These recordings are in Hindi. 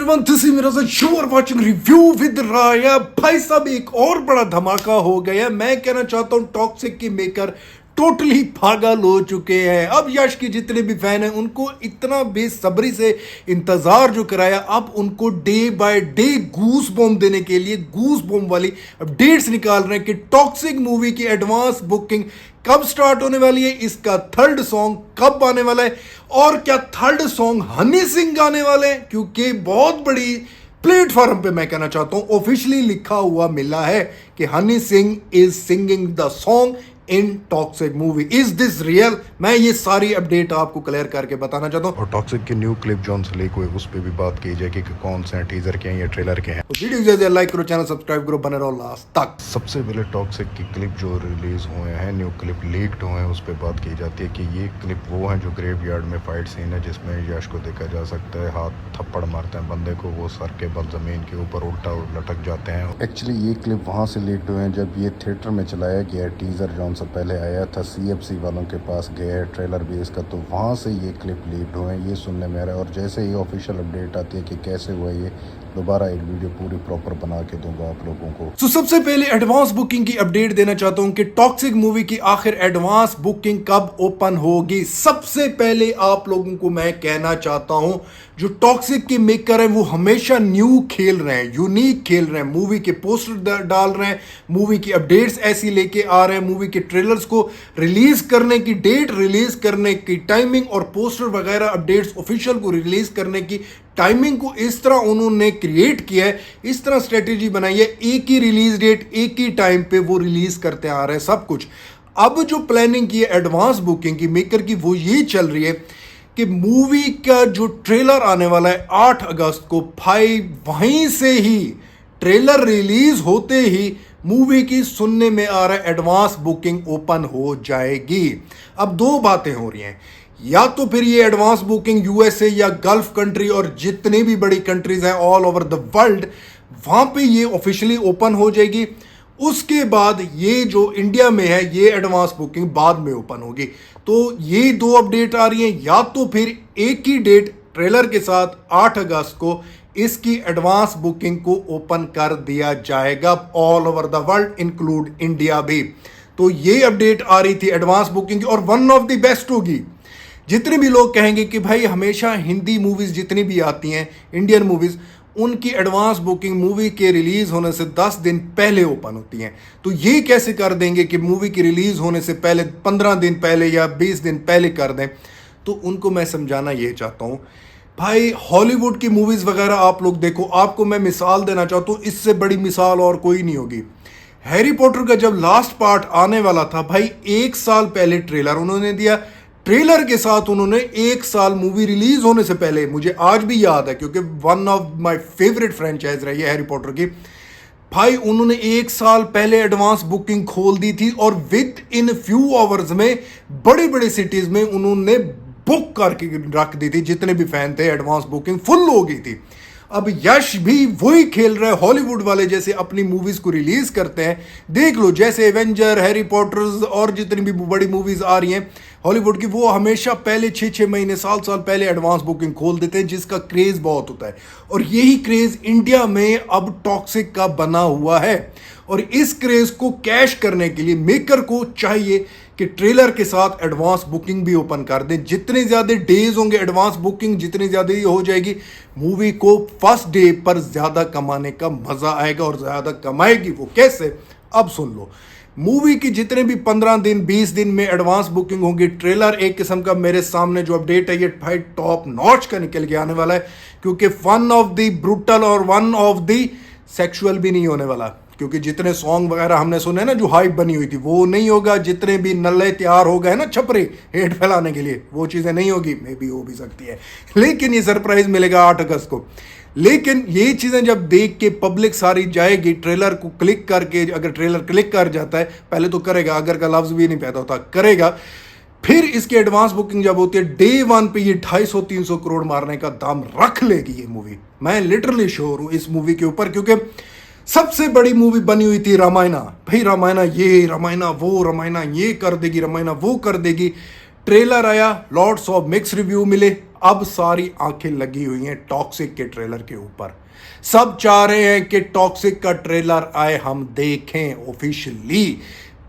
एवरीवन, दिस इज मेरा you are watching review with Raya. भाई साहब, एक और बड़ा धमाका हो गया। मैं कहना चाहता हूं टॉक्सिक की मेकर टोटली पागल हो चुके हैं। अब यश के जितने भी फैन हैं उनको इतना बेसब्री से इंतजार जो कराया, अब उनको day by day goose bomb देने के लिए गूस बॉम्ब वाली अपडेट्स निकाल रहे हैं कि टॉक्सिक मूवी की एडवांस बुकिंग कब स्टार्ट होने वाली है, इसका थर्ड सॉन्ग कब आने वाला है, और क्या थर्ड सॉन्ग हनी सिंह गाने वाले हैं, क्योंकि बहुत बड़ी प्लेटफॉर्म पे मैं कहना चाहता हूं ऑफिशियली लिखा हुआ मिला है कि Honey Singh is singing the song in toxic movie. Is this real? मैं ये सारी अपडेट आपको क्लियर करके बताना चाहता हूँ। और टॉक्सिक की न्यू क्लिप जॉन से लेके उस पे भी बात की जाए कि कौन से टीजर के हैं या ट्रेलर के हैं। तो वीडियो जैसे लाइक करो, चैनल सब्सक्राइब करो, बने रहो लास्ट तक। सबसे पहले टॉक्सिक की क्लिप जो रिलीज हुए हैं, न्यू क्लिप लीक्ड हुए हैं, उस पे बात की जाती है कि ये क्लिप वो है जो ग्रेवयार्ड में फाइट सीन है जिसमें यश को देखा जा सकता है हाथ थप्पड़ मारते हैं बंदे को, वो सर के बल जमीन के ऊपर उल्टा लटक जाते हैं। एक्चुअली ये क्लिप वहाँ से लीक्ड हुए हैं जब ये थिएटर में चलाया गया टीजर जॉन से पहले आया था, CFC वालों के पास गया है ट्रेलर भी इसका, तो वहाँ से ये क्लिप लीक्ड हुए हैं, ये सुनने में आ रहा है। और जैसे ही ऑफिशियल अपडेट आती है कि कैसे हुआ ये, दोबारा एक वीडियो पूरी प्रॉपर बना के दूंगा आप लोगों को। तो सबसे पहले एडवांस बुकिंग की अपडेट देना चाहता हूं कि टॉक्सिक मूवी की आखिर एडवांस बुकिंग कब ओपन होगी। सबसे पहले आप लोगों को मैं कहना चाहता हूं, जो टॉक्सिक के मेकर हैं वो हमेशा न्यू खेल रहे हैं, यूनिक खेल रहे हैं, मूवी के पोस्टर डाल रहे हैं, मूवी की अपडेट्स ऐसी लेके आ रहे हैं, मूवी के ट्रेलर्स को रिलीज करने की डेट, रिलीज करने की टाइमिंग और पोस्टर वगैरह अपडेट्स ऑफिशियल को रिलीज करने की टाइमिंग को इस तरह उन्होंने क्रिएट किया है, इस तरह स्ट्रेटेजी बनाई है, एक ही रिलीज डेट एक ही टाइम पे वो रिलीज करते आ रहे हैं सब कुछ। अब जो प्लानिंग की है एडवांस बुकिंग की मेकर की, वो ये चल रही है कि मूवी का जो ट्रेलर आने वाला है 8 अगस्त को, भाई वहीं से ही ट्रेलर रिलीज होते ही मूवी की सुनने में आ रहा है एडवांस बुकिंग ओपन हो जाएगी। अब दो बातें हो रही हैं, या तो फिर ये एडवांस बुकिंग यूएसए या गल्फ कंट्री और जितनी भी बड़ी कंट्रीज हैं ऑल ओवर द वर्ल्ड, वहां पे ये ऑफिशियली ओपन हो जाएगी। उसके बाद ये जो इंडिया में है ये एडवांस बुकिंग बाद में ओपन होगी। तो ये दो अपडेट आ रही हैं, या तो फिर एक ही डेट ट्रेलर के साथ 8 अगस्त को इसकी एडवांस बुकिंग को ओपन कर दिया जाएगा all over the world include India भी। तो ये अपडेट आ रही थी एडवांस बुकिंग की, और वन ऑफ द बेस्ट होगी। जितने भी लोग कहेंगे कि भाई हमेशा हिंदी मूवीज जितनी भी आती हैं इंडियन मूवीज, उनकी एडवांस बुकिंग मूवी के रिलीज होने से 10 दिन पहले ओपन होती हैं, तो ये कैसे कर देंगे कि मूवी की रिलीज होने से पहले 15 दिन पहले या 20 दिन पहले कर दें। तो उनको मैं समझाना ये चाहता हूं, भाई हॉलीवुड की मूवीज वगैरह आप लोग देखो, आपको मैं मिसाल देना चाहता हूं, इससे बड़ी मिसाल और कोई नहीं होगी। हैरी पॉटर का जब लास्ट पार्ट आने वाला था, भाई 1 साल पहले ट्रेलर उन्होंने दिया, ट्रेलर के साथ उन्होंने 1 साल मूवी रिलीज होने से पहले, मुझे आज भी याद है क्योंकि one of my favourite franchise रही है हैरी पॉटर की, भाई उन्होंने 1 साल पहले एडवांस बुकिंग खोल दी थी और विद इन फ्यू आवर्स में बड़ी बड़ी सिटीज में उन्होंने बुक करके रख दी थी। जितने भी फैन थे एडवांस बुकिंग फुल हो गई थी। अब यश भी वही खेल रहे हैं, हॉलीवुड वाले जैसे अपनी मूवीज को रिलीज करते हैं। देख लो जैसे एवेंजर, हैरी पॉटर्स और जितनी भी बड़ी मूवीज आ रही हैं हॉलीवुड की, वो हमेशा पहले 6-6 महीने साल पहले एडवांस बुकिंग खोल देते हैं, जिसका क्रेज बहुत होता है। और यही क्रेज इंडिया में अब टॉक्सिक का बना हुआ है, और इस क्रेज को कैश करने के लिए मेकर को चाहिए कि ट्रेलर के साथ एडवांस बुकिंग भी ओपन कर दें। जितने ज्यादा डेज होंगे एडवांस बुकिंग, जितनी ज्यादा ही हो जाएगी, मूवी को फर्स्ट डे पर ज्यादा कमाने का मजा आएगा। और ज्यादा कमाएगी वो कैसे, अब सुन लो। मूवी की जितने भी 15 दिन 20 दिन में एडवांस बुकिंग होगी, ट्रेलर एक किस्म का मेरे सामने जो अपडेट है ये भाई टॉप नॉच का निकल के आने वाला है, क्योंकि वन ऑफ द ब्रूटल और वन ऑफ द सेक्सुअल भी नहीं होने वाला, क्योंकि जितने सॉन्ग वगैरह हमने सुने ना जो हाइप बनी हुई थी वो नहीं होगा। जितने भी नल्ले तैयार हो गए ना छपरे हेट फैलाने के लिए, वो चीज़ें नहीं होगी, मे भी हो भी सकती है, लेकिन ये सरप्राइज मिलेगा 8 अगस्त को। लेकिन ये चीज़ें जब देख के पब्लिक सारी जाएगी, ट्रेलर को क्लिक करके, अगर ट्रेलर क्लिक कर जाता है, पहले तो करेगा, अगर का लफ्ज़ भी नहीं पैदा होता करेगा, फिर इसकी एडवांस बुकिंग जब होती है डे 1 पे ये 250-300 करोड़ मारने का दाम रख लेगी ये मूवी। मैं लिटरली श्योर हूँ इस मूवी के ऊपर, क्योंकि सबसे बड़ी मूवी बनी हुई थी रामायणा, भाई रामायणा ये, रामायणा वो, रामायणा ये कर देगी, रामायणा वो कर देगी। ट्रेलर आया, लॉट्स ऑफ मिक्स रिव्यू मिले, अब सारी आंखें लगी हुई हैं टॉक्सिक के ट्रेलर के ऊपर। सब चाह रहे हैं कि टॉक्सिक का ट्रेलर आए, हम देखें ऑफिशियली।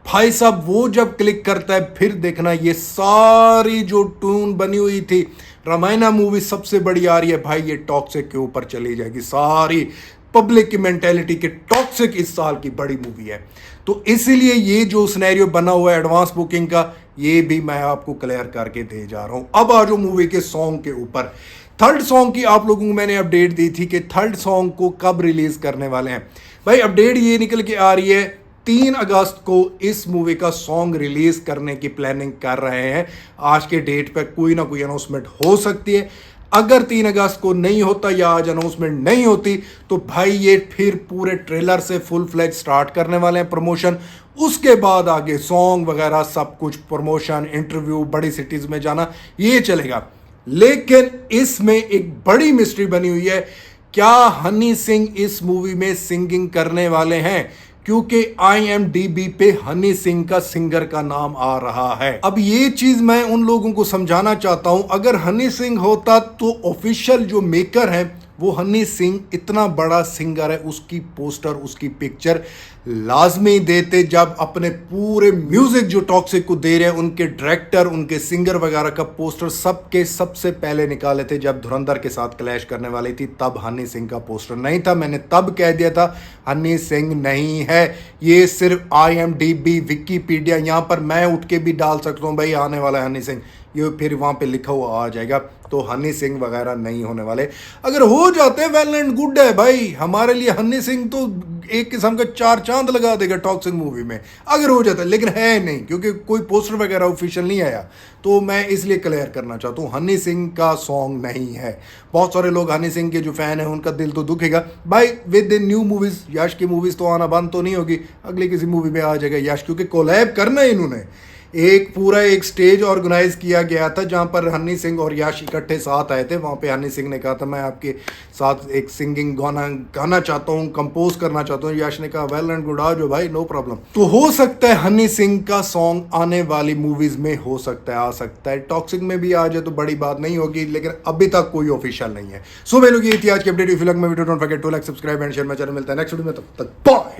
भाई साहब वो जब क्लिक करता है फिर देखना ये सारी जो ट्यून बनी हुई थी, रामायणा मूवी सबसे बड़ी आ रही है भाई, ये टॉक्सिक के ऊपर चली जाएगी। सारी पब्लिक की मेंटेलिटी के टॉक्सिक इस साल की बड़ी मूवी है, तो इसीलिए ये जो सिनेरियो बना हुआ है एडवांस बुकिंग का, ये भी मैं आपको क्लियर करके दे जा रहा हूं। अब आ जाओ मूवी के सॉन्ग के ऊपर। थर्ड सॉन्ग की आप लोगों को मैंने अपडेट दी थी कि थर्ड सॉन्ग को कब रिलीज करने वाले हैं। भाई अपडेट ये निकल के आ रही है 3 अगस्त को इस मूवी का सॉन्ग रिलीज करने की प्लानिंग कर रहे हैं। आज के डेट पर कोई ना कोई अनाउंसमेंट हो सकती है। अगर 3 अगस्त को नहीं होता या आज अनाउंसमेंट नहीं होती तो भाई ये फिर पूरे ट्रेलर से फुल फ्लैज स्टार्ट करने वाले हैं प्रमोशन। उसके बाद आगे सॉन्ग वगैरह सब कुछ, प्रमोशन, इंटरव्यू, बड़ी सिटीज में जाना, ये चलेगा। लेकिन इसमें एक बड़ी मिस्ट्री बनी हुई है, क्या हनी सिंह इस मूवी में सिंगिंग करने वाले हैं? क्योंकि IMDb पे हनी सिंह का सिंगर का नाम आ रहा है। अब ये चीज मैं उन लोगों को समझाना चाहता हूं, अगर हनी सिंह होता तो ऑफिशियल जो मेकर है वो हनी सिंह इतना बड़ा सिंगर है, उसकी पोस्टर, उसकी पिक्चर लाजमी देते। जब अपने पूरे म्यूजिक जो टॉक्सिक को दे रहे हैं, उनके डायरेक्टर, उनके सिंगर वगैरह का पोस्टर सबके सबसे पहले निकाले थे जब धुरंधर के साथ क्लैश करने वाली थी, तब हनी सिंह का पोस्टर नहीं था। मैंने तब कह दिया था हनी सिंह नहीं है, ये सिर्फ IMDb, विकीपीडिया, यहाँ पर मैं उठ के भी डाल सकता हूँ भाई आने वाला है हनी सिंह, ये फिर वहां पे लिखा हुआ आ जाएगा। तो हनी सिंह वगैरह नहीं होने वाले। अगर हो जाते वेल एंड गुड है भाई, हमारे लिए हनी सिंह तो एक किस्म का 4 चांद लगा देगा टॉक्सिक मूवी में, अगर हो जाता है। लेकिन है नहीं, क्योंकि कोई पोस्टर वगैरह ऑफिशियल नहीं आया, तो मैं इसलिए क्लियर करना चाहता हूँ हनी सिंह का सॉन्ग नहीं है। बहुत सारे लोग हनी सिंह के जो फैन है उनका दिल तो दुखेगा भाई। विद इन न्यू मूवीज यश की मूवीज तो आना बंद तो नहीं होगी, अगली किसी मूवी में आ जाएगा यश, क्योंकि कोलैब करना है इन्होंने। एक स्टेज ऑर्गेनाइज किया गया था जहां पर हनी सिंह और यश इकट्ठे साथ आए थे। वहां पे हनी सिंह ने कहा था मैं आपके साथ एक सिंगिंग गाना गाना चाहता हूं, कंपोज करना चाहता हूं। यश ने कहा वेल एंड गुड, आ जाओ भाई, नो प्रॉब्लम। तो हो सकता है हनी सिंह का सॉन्ग आने वाली मूवीज में हो सकता है, आ सकता है। टॉक्सिक में भी आ जाए तो बड़ी बात नहीं होगी, लेकिन अभी तक कोई ऑफिशियल नहीं है। सो भाई लोग ये थी आज की update. If you like my video don't forget to like, subscribe and share my channel. मिलता है नेक्स्ट वीडियो में, तब तक बाय।